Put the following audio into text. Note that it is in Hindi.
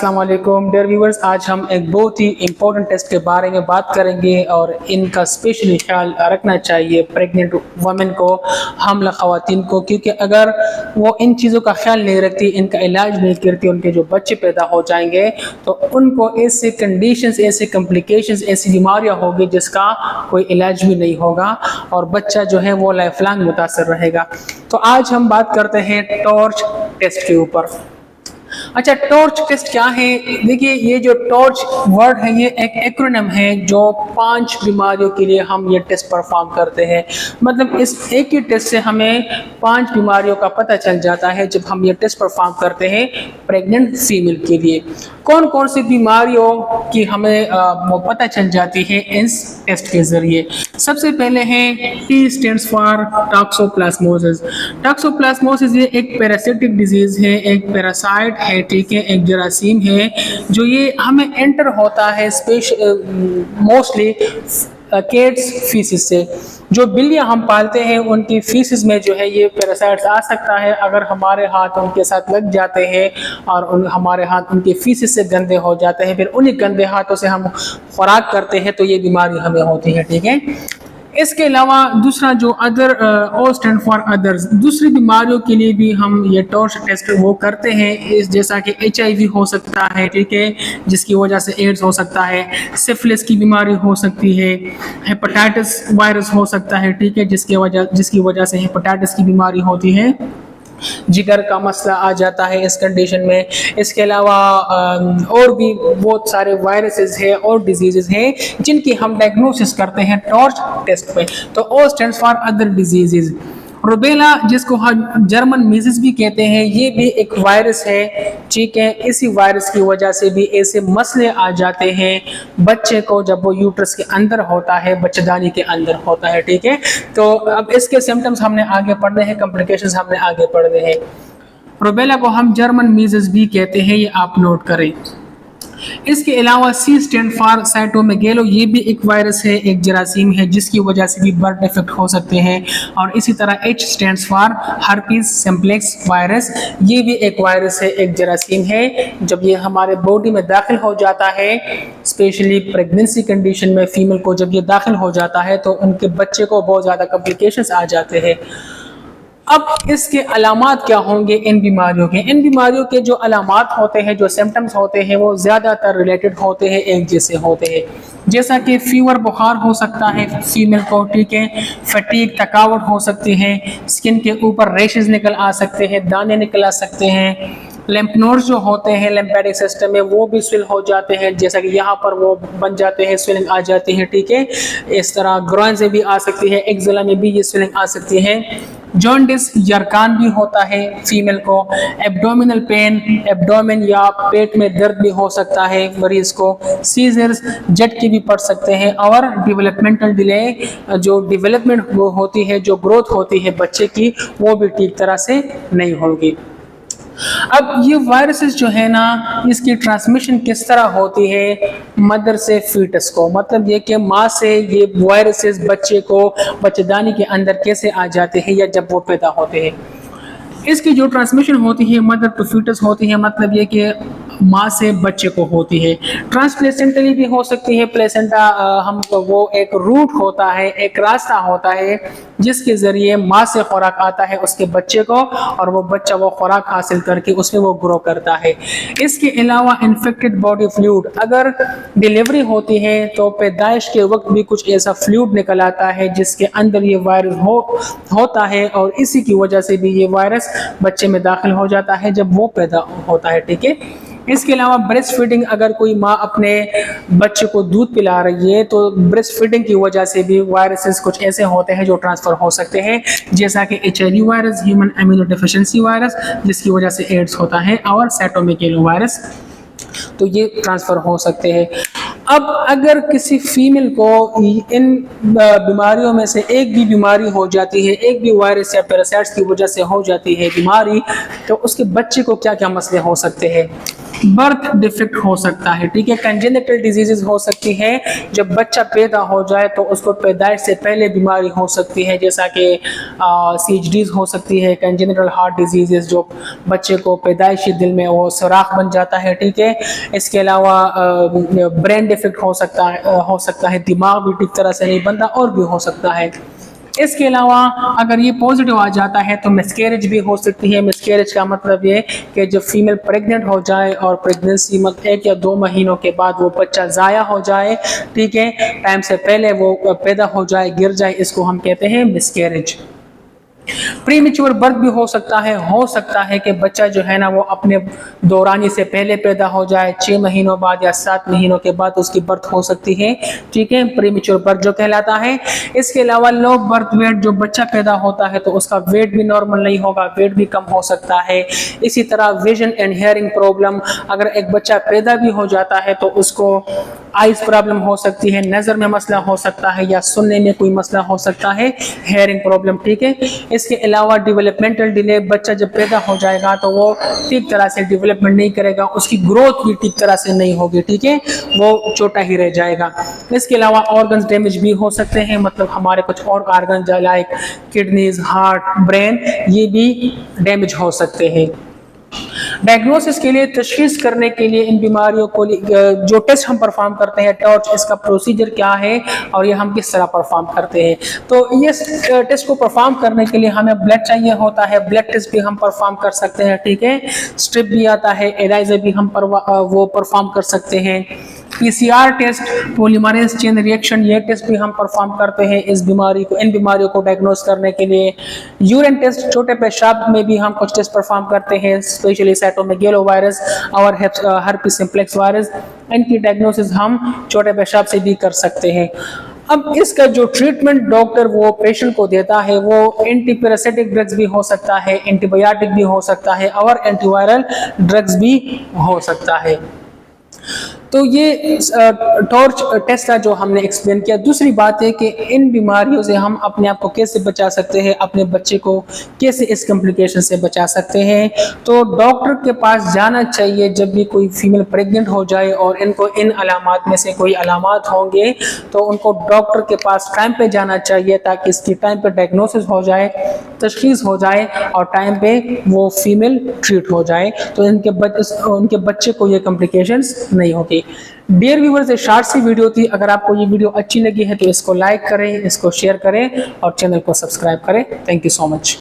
अस्सलाम वालेकुम डियर व्यूअर्स, आज हम एक बहुत ही इम्पोर्टेंट टेस्ट के बारे में बात करेंगे और इनका स्पेशली ख्याल रखना चाहिए प्रेग्नेंट वमेन को, हमला ख़वातीन को, क्योंकि अगर वो इन चीज़ों का ख्याल नहीं रखती, इनका इलाज नहीं करती, उनके जो बच्चे पैदा हो जाएंगे तो उनको ऐसे कंडीशंस, ऐसे कॉम्प्लिकेशंस, ऐसी बीमारियाँ होगी जिसका कोई इलाज भी नहीं होगा और बच्चा जो है वो लाइफ लॉन्ग मुतासर रहेगा। तो आज हम बात करते हैं टॉर्च टेस्ट के ऊपर। अच्छा, टॉर्च टेस्ट क्या है? देखिए, ये जो टॉर्च वर्ड है ये एक एक्रोनिम है जो 5 बीमारियों के लिए हम ये टेस्ट परफॉर्म करते हैं। मतलब इस एक ही टेस्ट से हमें 5 बीमारियों का पता चल जाता है जब हम ये टेस्ट परफॉर्म करते हैं प्रेग्नेंट फीमेल के लिए। कौन कौन सी बीमारियों की हमें वो पता चल जाती है इस टेस्ट के जरिए। सबसे पहले है T stands for toxoplasmosis. Toxoplasmosis ये एक पैरासिटिक डिजीज है, एक पैरासाइट है, ठीक है, एक जरासीम है जो ये हमें एंटर होता है मोस्टली कैट्स फीसिस से। जो बिल्लियाँ हम पालते हैं उनकी फीसिस में जो है ये पैरासाइट्स आ सकता है। अगर हमारे हाथ उनके साथ लग जाते हैं और हमारे हाथ उनके फीसिस से गंदे हो जाते हैं, फिर उन्हीं गंदे हाथों से हम खुराक करते हैं तो ये बीमारी हमें होती है, ठीक है। इसके अलावा दूसरा जो other, O stand for others, दूसरी बीमारियों के लिए भी हम ये टॉर्च टेस्ट वो करते हैं। इस जैसा कि HIV हो सकता है, ठीक है, जिसकी वजह से एड्स हो सकता है, सिफिलिस की बीमारी हो सकती है, हेपेटाइटिस वायरस हो सकता है, ठीक है, जिसकी वजह से हेपेटाइटिस की बीमारी होती है, जिगर का मसला आ जाता है इस कंडीशन में। इसके अलावा और भी बहुत सारे वायरसेस हैं और डिजीजेस हैं जिनकी हम डायग्नोसिस करते हैं टॉर्च टेस्ट पे। तो O stands for other diseases. Rubella, जिसको हम जर्मन मीजल्स भी कहते हैं, ये भी एक वायरस है, ठीक है। इसी वायरस की वजह से भी ऐसे मसले आ जाते हैं बच्चे को जब वो यूट्रस के अंदर होता है, बच्चेदानी के अंदर होता है, ठीक है। तो अब इसके सिम्टम्स हमने आगे पढ़ने हैं, कॉम्प्लिकेशंस हमने आगे पढ़ने हैं। रुबेला को हम जर्मन मीजल्स भी कहते हैं, ये आप नोट करें। इसके अलावा C स्टैंड फॉर साइटोमेगेलो, ये भी एक वायरस है, एक जरासीम है जिसकी वजह से भी बर्थ डिफेक्ट हो सकते हैं। और इसी तरह H stands for herpes simplex virus, ये भी एक वायरस है, एक जरासीम है। जब ये हमारे बॉडी में दाखिल हो जाता है, स्पेशली प्रेगनेंसी कंडीशन में फीमेल को जब ये दाखिल हो जाता है तो उनके बच्चे को बहुत ज़्यादा कॉम्प्लिकेशंस आ जाते हैं। अब इसके अलामात क्या होंगे इन बीमारियों के? इन बीमारियों के जो अलामात होते हैं, जो सिम्टम्स होते हैं, वो ज़्यादातर रिलेटेड होते हैं, एक जैसे होते हैं। जैसा कि फीवर, बुखार हो सकता है फीमेल को, ठीक है, फटीग, थकावट हो सकती है, स्किन के ऊपर रेशेस निकल आ सकते हैं, दाने निकल आ सकते हैं, लिम्फ नोड्स जो होते हैं लिम्फेटिक सिस्टम में वो भी स्विल हो जाते हैं, जैसा कि यहाँ पर वो बन जाते हैं, स्विलिंग आ जाती है, ठीक है। इस तरह ग्रोइन से भी आ सकती है, एक्जिला में भी ये स्विलिंग आ सकती है। जॉन्डिस, यरकान भी होता है फीमेल को। एब्डोमिनल पेन, एब्डोमेन या पेट में दर्द भी हो सकता है मरीज को। सीजर्स, झटके भी पड़ सकते हैं। और डेवलपमेंटल डिले, जो डेवलपमेंट होती है, जो ग्रोथ होती है बच्चे की, वो भी ठीक तरह से नहीं होगी। अब ये वायरसेस जो है ना, इसकी ट्रांसमिशन किस तरह होती है मदर से फीटस को, मतलब ये कि माँ से ये वायरसेस बच्चे को बच्चेदानी के अंदर कैसे आ जाते हैं या जब वो पैदा होते हैं। इसकी जो ट्रांसमिशन होती है मदर टू फीटस होती है, मतलब ये कि माँ से बच्चे को होती है। ट्रांसप्लेसेंटली भी हो सकती है। प्लेसेंटा हम वो एक रूट होता है, एक रास्ता होता है जिसके ज़रिए माँ से खुराक आता है उसके बच्चे को और वो बच्चा वो खुराक हासिल करके उसमें वो ग्रो करता है। इसके अलावा इन्फेक्टेड बॉडी फ्लूइड, अगर डिलीवरी होती है तो पैदाइश के वक्त भी कुछ ऐसा फ्लूइड निकल आता है जिसके अंदर ये वायरस होता है और इसी की वजह से भी ये वायरस बच्चे में दाखिल हो जाता है जब वो पैदा होता है, ठीक है। इसके अलावा ब्रेस्ट फीडिंग, अगर कोई माँ अपने बच्चे को दूध पिला रही है तो ब्रेस्ट फीडिंग की वजह से भी वायरसेस कुछ ऐसे होते हैं जो ट्रांसफ़र हो सकते हैं, जैसा कि HIV virus, human immuno deficiency virus, जिसकी वजह से एड्स होता है, और साइटोमेगेलो वायरस, तो ये ट्रांसफ़र हो सकते हैं। अब अगर किसी फीमेल को इन बीमारियों में से एक भी बीमारी हो जाती है, एक भी वायरस या पैरासाइट्स की वजह से हो जाती है बीमारी, तो उसके बच्चे को क्या क्या मसले हो सकते हैं। बर्थ डिफेक्ट हो सकता है, ठीक है, कंजेनिटल डिजीजेज हो सकती है। जब बच्चा पैदा हो जाए तो उसको पैदाइश से पहले बीमारी हो सकती है, जैसा कि CHDs हो सकती है, कंजेनिटल हार्ट डिजीजेज, जो बच्चे को पैदाइशी दिल में वो सुराख बन जाता है, ठीक है। इसके अलावा ब्रेन डिफेक्ट हो सकता है, दिमाग भी ठीक तरह से नहीं बनता, और भी हो सकता है। इसके अलावा अगर ये पॉजिटिव आ जाता है तो मिसकैरेज भी हो सकती है। मिसकैरेज का मतलब ये कि जब फीमेल प्रेग्नेंट हो जाए और प्रेगनेंसी मतलब 1 या 2 महीनों के बाद वो बच्चा ज़ाया हो जाए, ठीक है, टाइम से पहले वो पैदा हो जाए, गिर जाए, इसको हम कहते हैं मिसकैरेज। प्रीमेच्योर बर्थ भी हो सकता है कि बच्चा जो है ना वो अपने दौरानी से पहले पैदा हो जाए, 6 महीनों बाद या 7 महीनों के बाद उसकी बर्थ हो सकती है, ठीक है, प्रीमेच्योर बर्थ जो कहलाता है। इसके अलावा लो बर्थ वेट, जो बच्चा पैदा होता है तो उसका वेट भी नॉर्मल नहीं होगा, वेट भी कम हो सकता है। इसी तरह विजन एंड हियरिंग प्रॉब्लम, अगर एक बच्चा पैदा भी हो जाता है तो उसको आइज प्रॉब्लम हो सकती है, नज़र में मसला हो सकता है, या सुनने में कोई मसला हो सकता है, हेयरिंग प्रॉब्लम, ठीक है। इसके अलावा डेवलपमेंटल डिले, बच्चा जब पैदा हो जाएगा तो वो ठीक तरह से डेवलपमेंट नहीं करेगा, उसकी ग्रोथ भी ठीक तरह से नहीं होगी, ठीक है, वो छोटा ही रह जाएगा। इसके अलावा ऑर्गन्स डैमेज भी हो सकते हैं, मतलब हमारे कुछ और organ like kidneys, heart, brain, ये भी डैमेज हो सकते हैं। डायग्नोसिस के लिए, तशखीस करने के लिए इन बीमारियों को जो टेस्ट हम परफॉर्म करते हैं, टॉर्च, इसका प्रोसीजर क्या है और ये हम किस तरह परफॉर्म करते हैं। तो ये टेस्ट को परफॉर्म करने के लिए हमें ब्लड चाहिए होता है, ब्लड टेस्ट भी हम परफॉर्म कर सकते हैं, ठीक है। स्ट्रिप भी आता है, एलाइजा भी हम वो परफॉर्म कर सकते हैं। PCR test, polymerase chain reaction, ये टेस्ट भी हम परफॉर्म करते हैं इन बीमारियों को डायग्नोस करने के लिए। यूरिन टेस्ट, छोटे पेशाब में भी हम कुछ टेस्ट परफॉर्म करते हैं, स्पेशली साइटोमेगालो वायरस और हर्पिस सिम्प्लेक्स वायरस, इनकी डायग्नोसिस हम छोटे पेशाब से भी कर सकते हैं। अब इसका जो ट्रीटमेंट डॉक्टर वो पेशेंट को देता है वो एंटीपैरासिटिक ड्रग्स भी हो सकता है, एंटीबायोटिक भी हो सकता है, और एंटीवायरल ड्रग्स भी हो सकता है। तो ये टॉर्च टेस्ट का जो हमने एक्सप्लेन किया। दूसरी बात है कि इन बीमारियों से हम अपने आप को कैसे बचा सकते हैं, अपने बच्चे को कैसे इस कॉम्प्लिकेशन से बचा सकते हैं। तो डॉक्टर के पास जाना चाहिए जब भी कोई फीमेल प्रेग्नेंट हो जाए और इनको इन अलामात में से कोई अलामात होंगे तो उनको डॉक्टर के पास टाइम पे जाना चाहिए, ताकि इसकी टाइम पे डायग्नोसिस हो जाए, तशखीस हो जाए और टाइम पे वो फीमेल ट्रीट हो जाए, तो उनके बच्चे को ये कॉम्प्लिकेशंस नहीं होगी। डियर व्यूअर्स, ये शॉर्ट सी वीडियो थी। अगर आपको ये वीडियो अच्छी लगी है तो इसको लाइक करें, इसको शेयर करें और चैनल को सब्सक्राइब करें। Thank you so much.